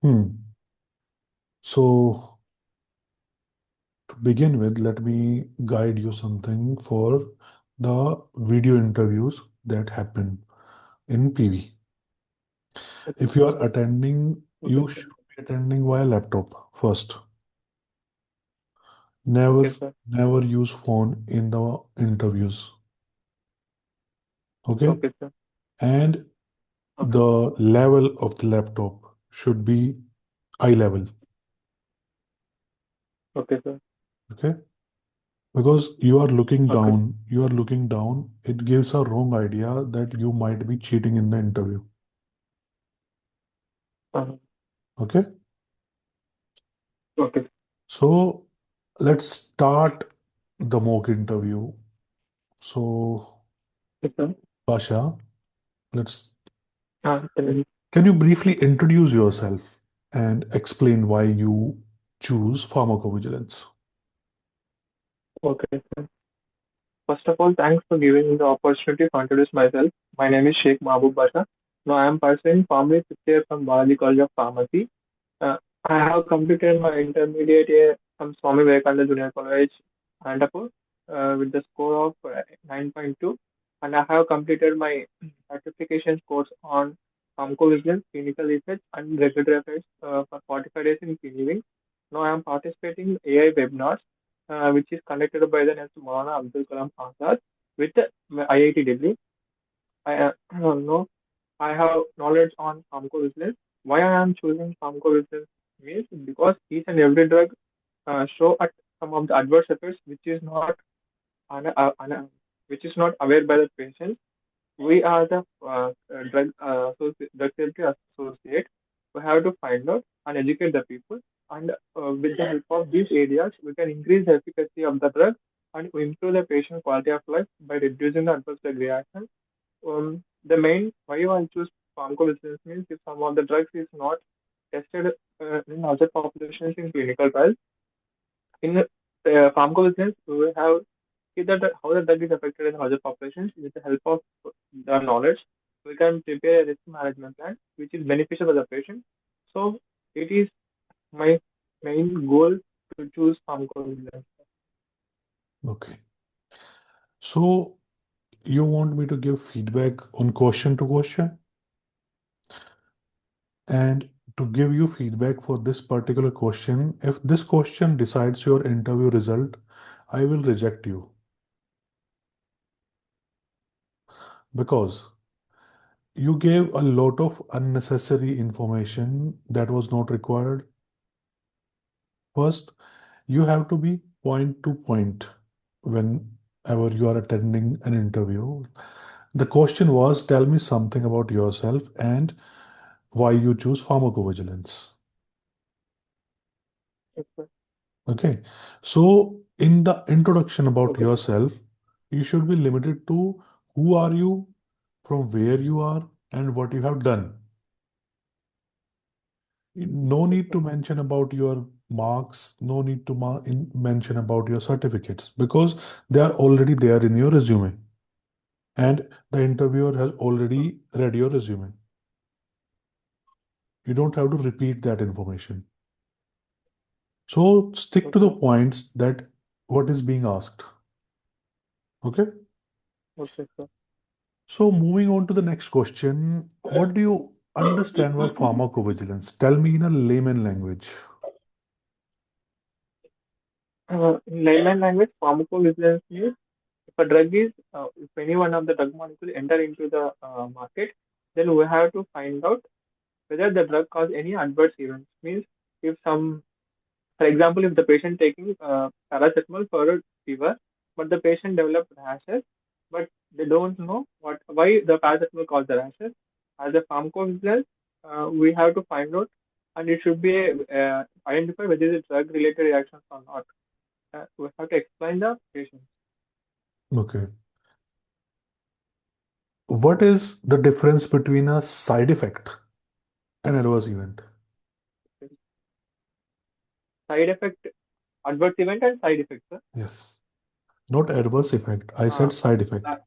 Hmm. So, to begin with, let me guide you something for the video interviews that happen in PV. Okay. If you are attending, Okay, you sir. should be attending via laptop first. Never, Okay, sir. never use phone in the interviews. Okay? Okay, sir. And Okay. the level of the laptop should be eye level. Okay, sir. Okay? Because Okay. you are looking down, it gives a wrong idea that you might be cheating in the interview. Uh, Okay? okay. So let's start the mock interview. So, Yes, sir. Pasha, let's Tell me. can you briefly introduce yourself and explain why you choose pharmacovigilance? Okay, sir. First of all, thanks for giving me the opportunity to introduce myself. My name is Sheikh Mahbub Basha. Now, I am pursuing Pharmacy fifth year from Balaji College of Pharmacy. Uh, I have completed my intermediate year from Swami Vivekananda Junior College, Anandapur, with the score of 9.2, and I have completed my certification course on pharmacovigilance, clinical research, and regulatory affairs for 45 days in Pinning. Now I am participating in AI webinars, which is conducted by the next Maulana Abdul Kalam Azad with IIT Delhi. I know I have knowledge on pharmacovigilance. Why I am choosing pharmacovigilance means because each and every drug show at some of the adverse effects which is not aware by the patient. We are the drug safety associate. We have to find out and educate the people, and with the help of these areas, we can increase the efficacy of the drug and improve the patient quality of life by reducing the adverse drug reaction. The main why you want to choose pharmacovigilance means if some of the drugs is not tested in other populations in clinical trials. In pharmacovigilance, we have see that how the drug is affected in other populations with the help of the knowledge. We can prepare a risk management plan which is beneficial for the patient. So it is my main goal to choose pharmacovigilance. Okay. So you want me to give feedback on question to question? And to give you feedback for this particular question, if this question decides your interview result, I will reject you because you gave a lot of unnecessary information that was not required. First, you have to be point to point whenever you are attending an interview. The question was, tell me something about yourself and why you choose pharmacovigilance. Okay, Okay. So, in the introduction about okay, yourself, you should be limited to who are you, from where you are, and what you have done. No need okay, to mention about your marks, no need to mention about your certificates because they are already there in your resume and the interviewer has already read your resume. You don't have to repeat that information. So stick to the okay, points that what is being asked. Okay. okay, sir. So moving on to the next question, what do you understand by pharmacovigilance? Tell me in a layman language. In layman language, pharmacovigilance means if a drug is, if any one of the drug molecule enter into the market, then we have to find out whether the drug cause any adverse events. Means if some, for example, if the patient taking paracetamol for a fever, but the patient developed rashes, but they don't know why the paracetamol caused the rashes. As a pharmacovigilance, we have to find out, and it should be identify whether it is drug related reactions or not. We have to explain the patient. Okay. What is the difference between a side effect and adverse event? Side effect, adverse event, and side effects. Sir. Yes. Not adverse effect. I Uh, said side effect. sir.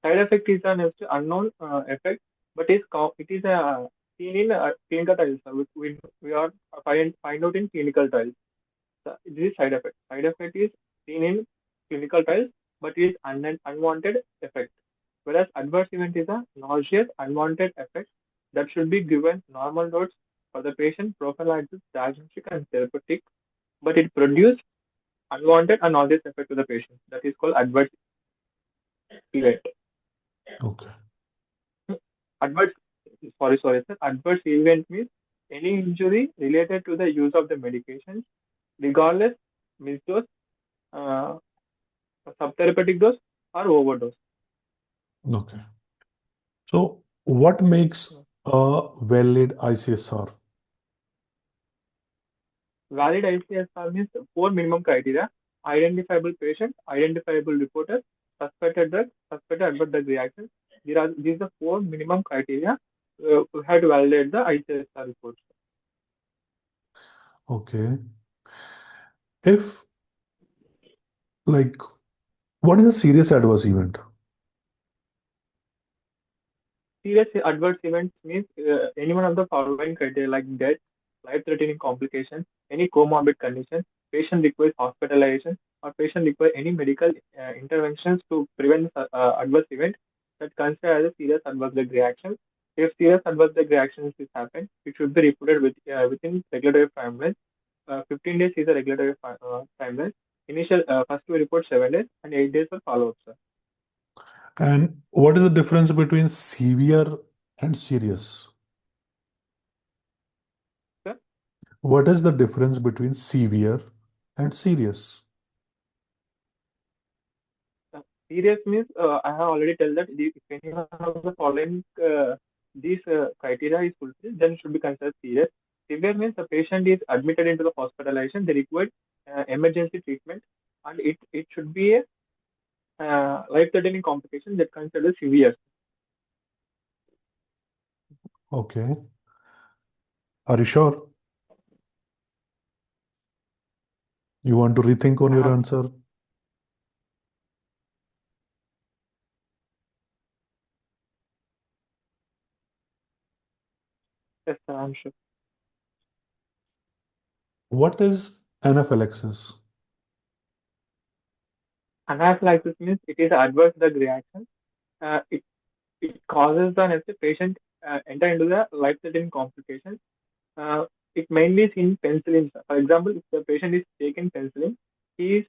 Side effect is an unknown effect, but it is a seen in clinical trials. We are find out in clinical trials. This is side effect. Side effect is seen in clinical trials, but is unwanted effect. Whereas adverse event is a nauseous unwanted effect that should be given normal dose for the patient prophylaxis, diagnostic and therapeutic, but it produces unwanted and nauseous effect to the patient. That is called adverse event. Okay. Adverse, sorry, sir. Adverse event means any injury related to the use of the medications, regardless misdose, uh, subtherapeutic dose, or overdose. Okay. So, what makes a valid ICSR? Valid ICSR means four minimum criteria: identifiable patient, identifiable reporter, suspected drug, suspected adverse drug reaction. These are four minimum criteria we have to validate the ICSR reports. Okay. If, like, what is a serious adverse event? Serious adverse events means any one of the following criteria like death, life-threatening complications, any comorbid condition, patient requires hospitalization, or patient requires any medical interventions to prevent adverse event that considered as a serious adverse drug reaction. If serious adverse drug reactions is happened, it should be reported within regulatory timeline. 15 days is a regulatory timeline. Initial first we report 7 days and 8 days for follow-up. Sir. And what is the difference between severe and serious? Sir? What is the difference between severe and serious? Serious means I have already told that if any one of the following these criteria is fulfilled, then it should be considered serious. Severe means the patient is admitted into the hospitalization, they require emergency treatment, and it should be a life-threatening complication that considered severe. Okay. Are you sure? You want to rethink on I your have answer? yes, sir, I'm sure. What is anaphylaxis? Anaphylaxis means it is adverse drug reaction. It causes the patient enter into the life-threatening complications. Uh, it mainly is in penicillin. For example, if the patient is taking penicillin, he is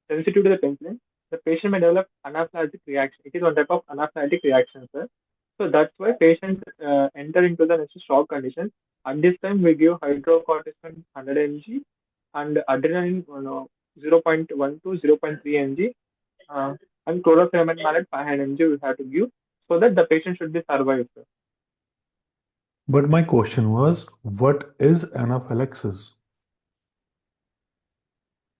sensitive to the penicillin. The patient may develop anaphylactic reaction. It is one type of anaphylactic reaction, sir. So that's why patients enter into the next shock condition. At this time, we give hydrocortisone 100 mg and adrenaline 0.1 to 0.3 mg and chlorpheniramine malate 500 mg we have to give so that the patient should be survived. Sir. But my question was, what is anaphylaxis?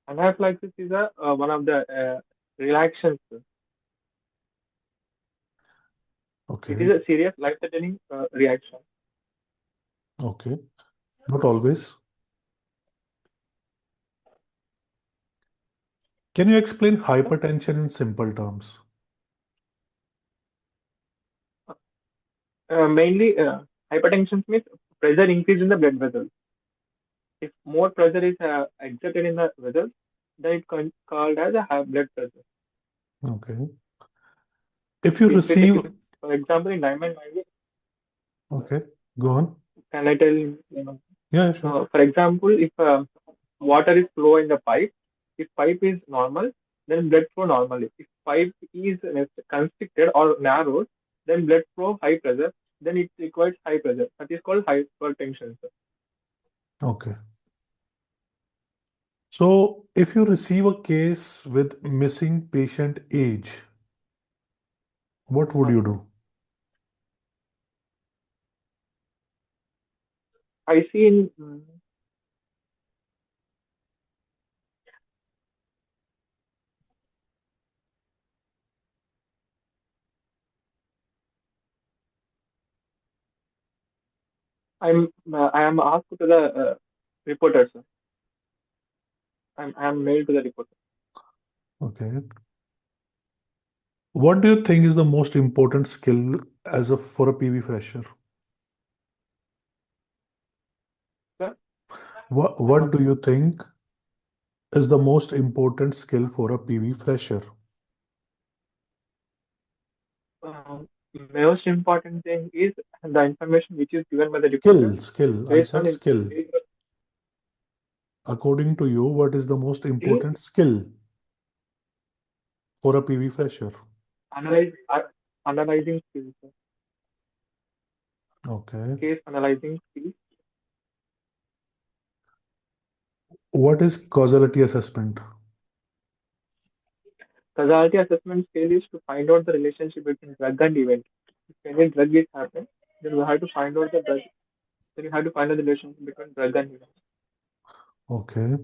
Anaphylaxis is one of the reactions. It is Okay. a serious life-threatening reaction. Okay. Not always. Can you explain hypertension in simple terms? Mainly, hypertension means pressure increase in the blood vessels. If more pressure is exerted in the vessels, then it called as a high blood pressure. Okay. If you If, receive, for example, in diamond mining, okay, go on. can I tell you know, Yeah, sure. for example, if water is flow in the pipe, if pipe is normal, then blood flow normally. If pipe is constricted or narrowed, then blood flow high pressure, then it requires high pressure. That is called hypertension. Sir. Okay. So, if you receive a case with missing patient age, what would you do? I see in I am asked to the reporter, sir. I am mailed to the reporter. Okay. What do you think is the most important skill as a for a PV fresher? Sir, I'm What not. do you think is the most important skill for a PV fresher? Most important thing is the information which is given by the recruiter Skill. I based said on skill. based on According to you, what is the most skill, important skill for a PV fresher? analyze, analyzing skills, sir. Okay. Case analyzing skills. What is causality assessment? Causality assessment scale is to find out the relationship between drug and event. If any drug is happening, then we have to find out the drug. Then you have to find out the relationship between drug and event. Okay.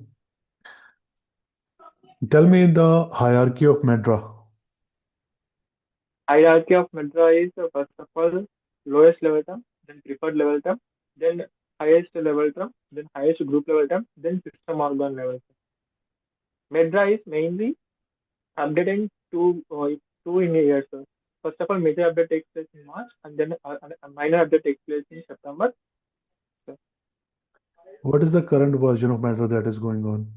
Tell me the hierarchy of Medra. Hierarchy of Madra is first of all lowest level term, then preferred level term, then highest level term, then highest group level term, then system organ level term. Medra is mainly updating two in a year. So first of all, major update takes place in March, and then a minor update takes place in September. So, What is the current version of Medra that is going on?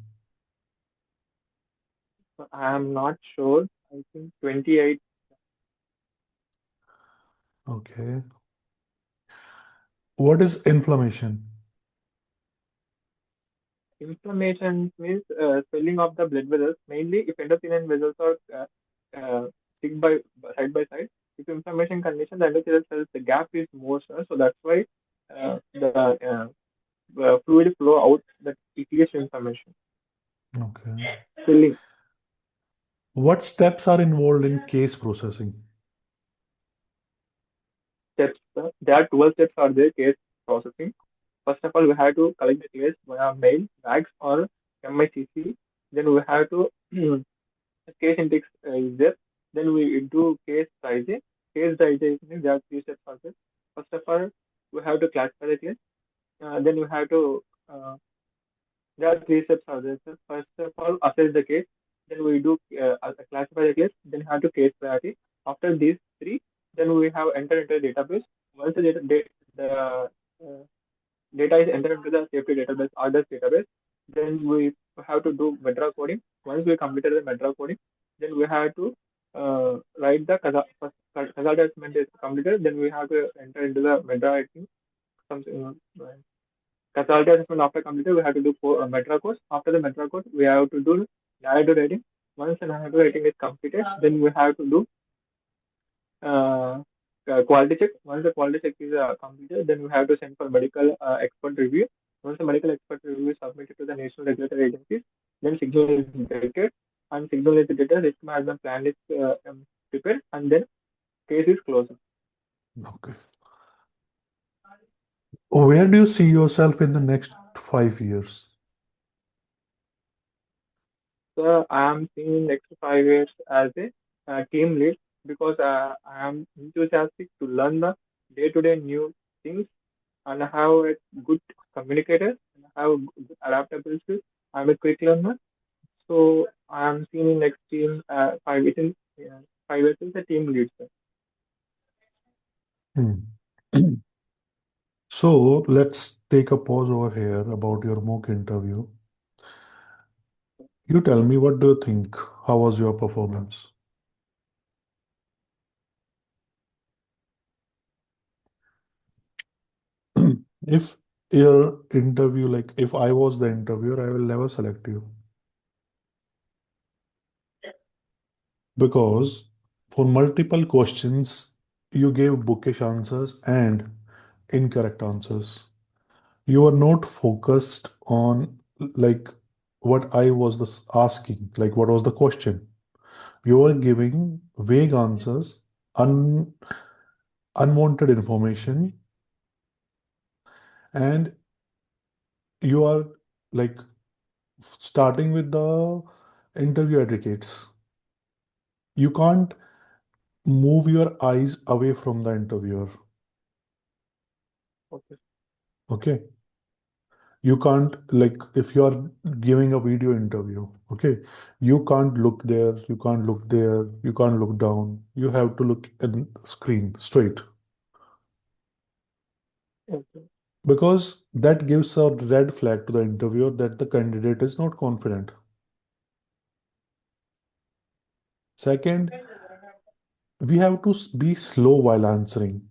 I am not sure. I think 28. Okay. What is inflammation? Inflammation means swelling of the blood vessels, mainly if endothelial vessels are stick by side by side. If inflammation condition, the endothelial cells, the gap is more, so that's why the fluid flow out that it creates inflammation. Okay. Swelling What steps are involved in case processing? steps. There are 12 steps are there case processing. First of all, we have to collect the case via mail, fax, or MICC. Then we have to case index is there. Then we do case pricing. Case pricing means there are three steps also. First of all, we have to classify the case. Then we have to there are three steps are there. So first of all, assess the case. Then we do classify the case. Then have to case priority. After these three, then we have entered into the database. Once the data is entered into the safety database, others database, then we have to do Medra coding. Once we completed the Medra coding, then we have to write the first Kazal assessment is completed. Then we have to enter into the Medra writing. Something Kazal assessment after completed, we have to do Medra course. After the Medra course, we have to do narrative writing. Once the narrative writing is completed, then we have to do uh, quality check. Once the quality check is completed, then we have to send for medical expert review. Once the medical expert review is submitted to the national regulatory agencies, then signal is detected, and signal is detected, risk management plan is prepared, and then case is closed. Okay. Where do you see yourself in the next 5 years? So I am seeing next 5 years as a team lead because I am enthusiastic to learn the day-to-day new things and have a good communicator and have good adaptable skills. I'm a quick learner. So I'm seeing in next team 5 years, 5 years as a team lead. Sir. Hmm. So let's take a pause over here about your mock interview. You tell me, what do you think? How was your performance? If your interview, like if I was the interviewer, I will never select you because for multiple questions, you gave bookish answers and incorrect answers. You are not focused on like what I was asking, like what was the question. You are giving vague answers, un, unwanted information, and you are like starting with the interview etiquettes. You can't move your eyes away from the interviewer. Okay. Okay. You can't, like, if you are giving a video interview, okay, you can't look there, you can't look there, you can't look down. You have to look at the screen straight. Okay. because that gives a red flag to the interviewer that the candidate is not confident. Second, we have to be slow while answering.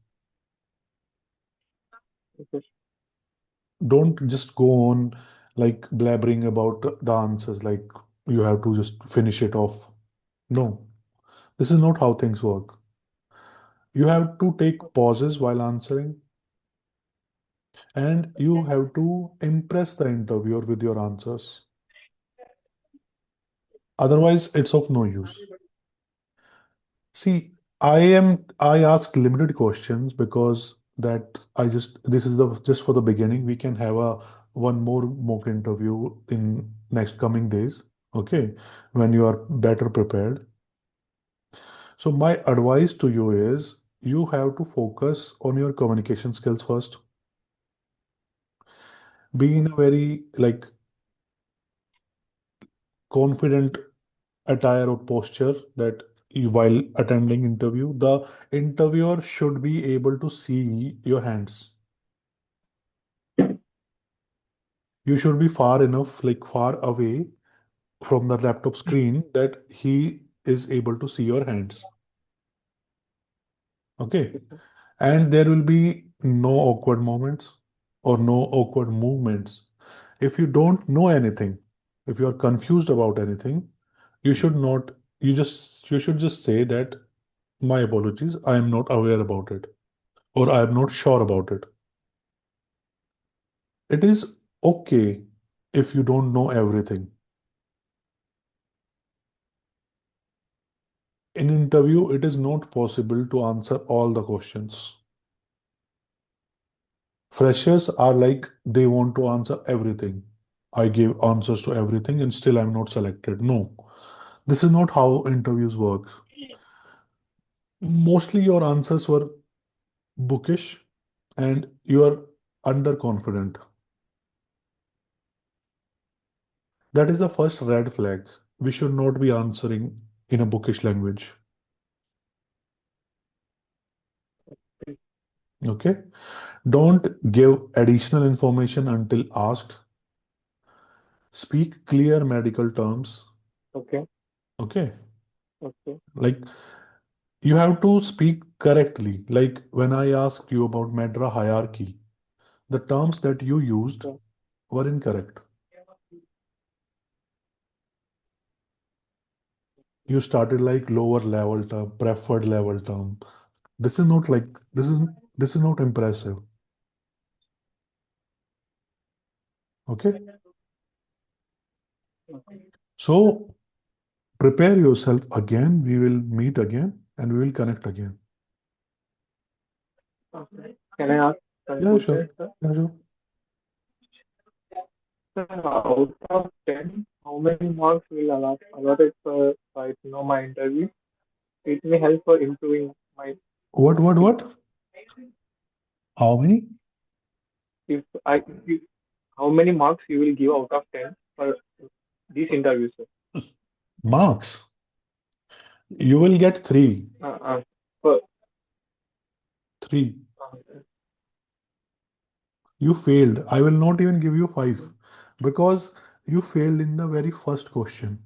Okay. Don't just go on like blabbering about the answers, like you have to just finish it off. No, this is not how things work. You have to take pauses while answering, and you have to impress the interviewer with your answers. Otherwise, it's of no use. See, I ask limited questions because that I just this is the just for the beginning. We can have a one more mock interview in next coming days. Okay, when you are better prepared. So my advice to you is you have to focus on your communication skills first. Be in a very like confident attire or posture that while attending interview, the interviewer should be able to see your hands. You should be far enough, like far away from the laptop screen that he is able to see your hands. Okay. Okay, sir. And there will be no awkward moments or no awkward movements. If you don't know anything, if you are confused about anything, you should not, you should just say that my apologies, I am not aware about it or I am not sure about it. It is okay if you don't know everything. In interview, it is not possible to answer all the questions. Freshers are like they want to answer everything. I gave answers to everything and still I'm not selected. No, this is not how interviews work. Mostly your answers were bookish and you are underconfident. That is the first red flag. We should not be answering in a bookish language. Okay. Don't give additional information until asked. Speak clear medical terms. Okay. Okay. Okay. Like you have to speak correctly. Like when I asked you about Medra hierarchy, the terms that you used Okay. were incorrect. You started like lower level term, preferred level term. This is not like this is not impressive. Okay. Okay. So prepare yourself again. We will meet again and we will connect again. Okay. Can I ask some Yeah, sure. questions, sir? Yeah, sure. Sir, out of 10, how many marks will allotted for my interview? It may help for improving my skills. What? How many If I, if, how many marks you will give out of 10 for this interview, sir? marks? You will get three. Uh, uh, for, Three. uh, You failed. I will not even give you five because you failed in the very first question.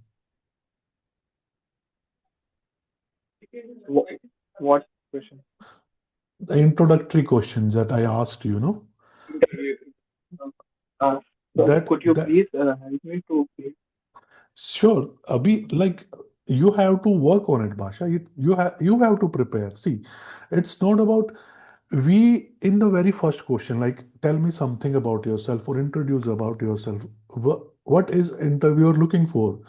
what, what question? The introductory questions that I asked you, know, Interview. Uh, so that could you that please help me to please? sure, Abhi, like you have to work on it, Basha. You have to prepare. See, it's not about we in the very first question, like tell me something about yourself or introduce about yourself. What is interviewer looking for?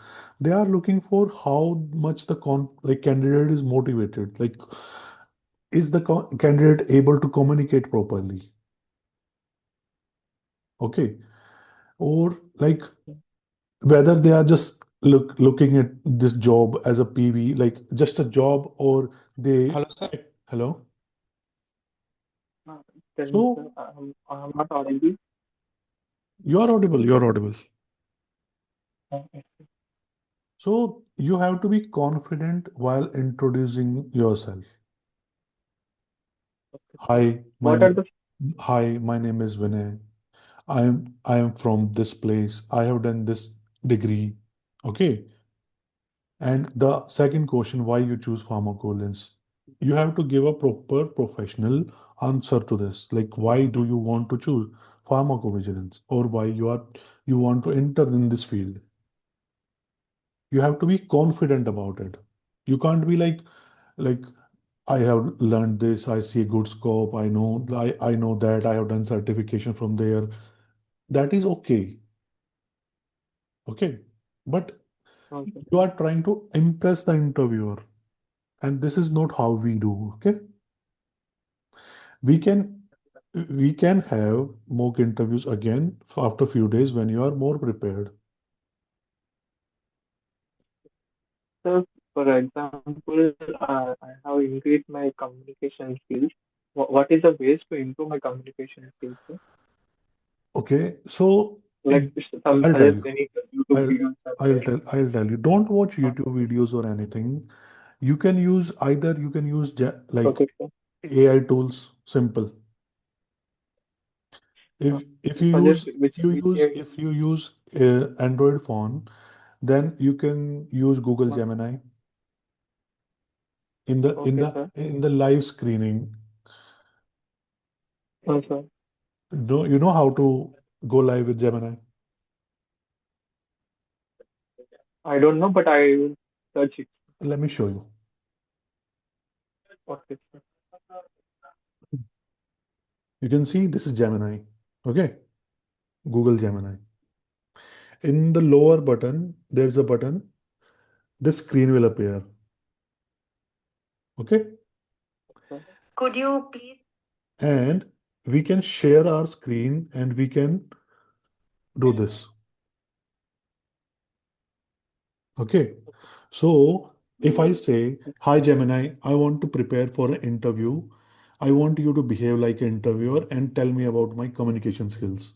They are looking for how much the like candidate is motivated. Like, is the candidate able to communicate properly? Okay, or like whether they are just looking at this job as a PV, like just a job, or they Hello, sir. hello. Uh, Tell me, sir. So I'm not audible. you are audible. You are audible. Okay. So you have to be confident while introducing yourself. Okay. Hi, my What are the name. Hi, my name is Vinay. I am from this place. I have done this degree. Okay. And the second question, why you choose pharmacovigilance? You have to give a proper professional answer to this. Like why do you want to choose pharmacovigilance or why you want to enter in this field? You have to be confident about it. You can't be like I have learned this, I see a good scope, I know that I have done certification from there. That is okay. Okay. But Okay. you are trying to impress the interviewer, and this is not how we do. Okay. We can we can have mock interviews again after few days when you are more prepared. So, for example, I have increased my communication skills. What is the ways to improve my communication skills, sir? Okay. So Like some I'll tell suggest you. any YouTube I'll videos are I'll there. tell I'll tell you. Don't watch Uh, YouTube videos or anything. You can use like okay, sir. AI tools. Simple. Uh, If you suggest use which area. if you use Android phone, then you can use Google Gemini Okay, sir. in the live screening. Sir. You know how to go live with Gemini? I don't know, but I will search it. Let me show you. Okay, sir. You can see this is Gemini. Okay, Google Gemini. In the lower button, there's a button. This screen will appear. Okay, Sir. could you please? And we can share our screen and we can do this. Okay, so if I say, Hi Gemini, I want to prepare for an interview. I want you to behave like an interviewer and tell me about my communication skills.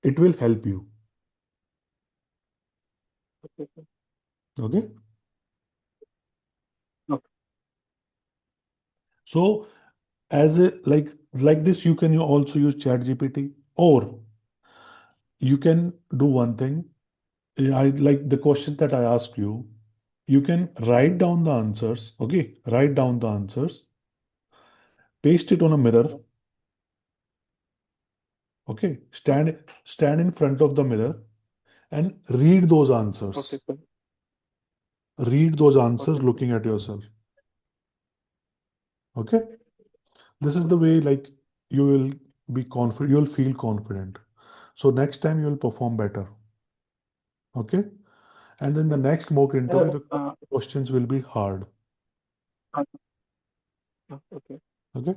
It will help you. Okay, sir. Okay. Okay. So as a like this, you can also use ChatGPT, or you can do one thing. I like the question that I asked you. You can write down the answers. Okay, write down the answers, paste it on a mirror. Okay, Okay, stand in front of the mirror and read those okay, answers. sir. Read those answers Okay, sir. looking at yourself. Okay, this is Okay, the sir. way like you will be confident. You will feel confident. So next time you will perform better. Okay, and then the next mock interview, Uh, the uh, questions will be hard. uh, okay. Okay.